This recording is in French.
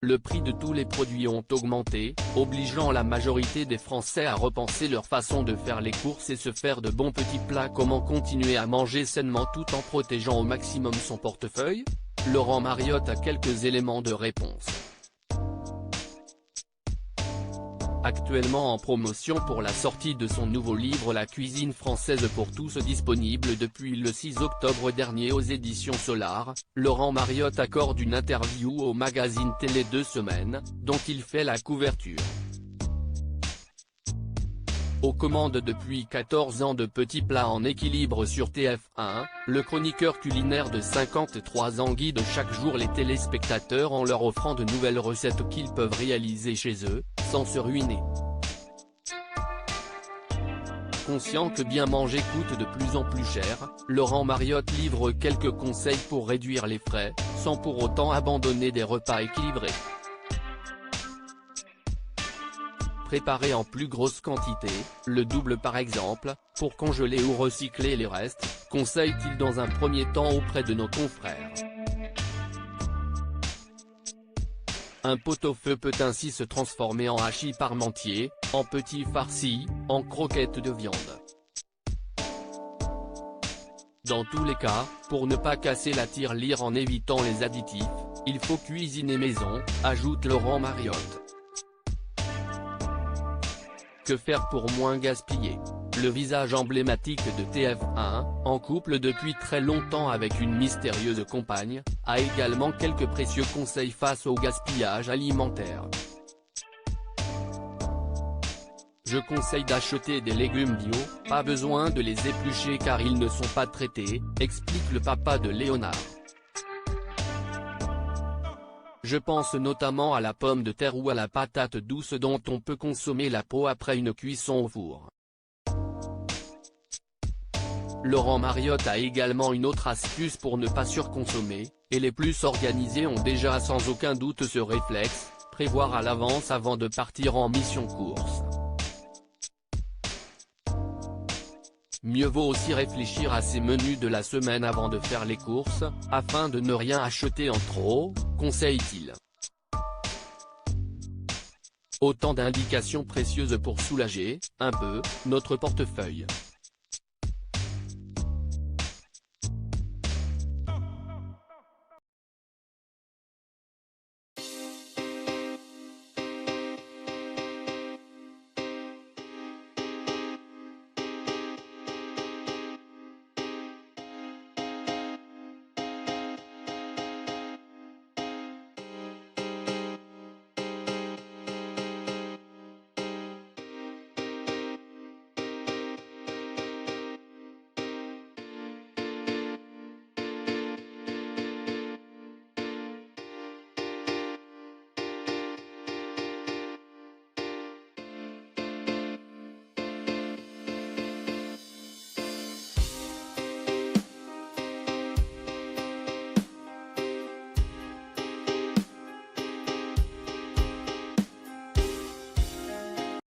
le prix de tous les produits ont augmenté, obligeant la majorité des Français à repenser leur façon de faire les courses et se faire de bons petits plats. Comment continuer à manger sainement tout en protégeant au maximum son portefeuille? Laurent Mariotte a quelques éléments de réponse. Actuellement en promotion pour la sortie de son nouveau livre La cuisine française pour tous, disponible depuis le 6 octobre dernier aux éditions Solar, Laurent Mariotte accorde une interview au magazine Télé 2 Semaines, dont il fait la couverture. Aux commandes depuis 14 ans de petits plats en équilibre sur TF1, le chroniqueur culinaire de 53 ans guide chaque jour les téléspectateurs en leur offrant de nouvelles recettes qu'ils peuvent réaliser chez eux, sans se ruiner. Conscient que bien manger coûte de plus en plus cher, Laurent Mariotte livre quelques conseils pour réduire les frais, sans pour autant abandonner des repas équilibrés. Préparer en plus grosse quantité, le double par exemple, pour congeler ou recycler les restes, conseille-t-il dans un premier temps auprès de nos confrères. Un pot-au-feu peut ainsi se transformer en hachis parmentier, en petits farcis, en croquettes de viande. Dans tous les cas, pour ne pas casser la tirelire en évitant les additifs, il faut cuisiner maison, ajoute Laurent Mariotte. Que faire pour moins gaspiller? Le visage emblématique de TF1, en couple depuis très longtemps avec une mystérieuse compagne, a également quelques précieux conseils face au gaspillage alimentaire. Je conseille d'acheter des légumes bio, pas besoin de les éplucher car ils ne sont pas traités, explique le papa de Léonard. Je pense notamment à la pomme de terre ou à la patate douce dont on peut consommer la peau après une cuisson au four. Laurent Mariotte a également une autre astuce pour ne pas surconsommer, et les plus organisés ont déjà sans aucun doute ce réflexe, prévoir à l'avance avant de partir en mission course. Mieux vaut aussi réfléchir à ses menus de la semaine avant de faire les courses, afin de ne rien acheter en trop, conseille-t-il. Autant d'indications précieuses pour soulager, un peu, notre portefeuille.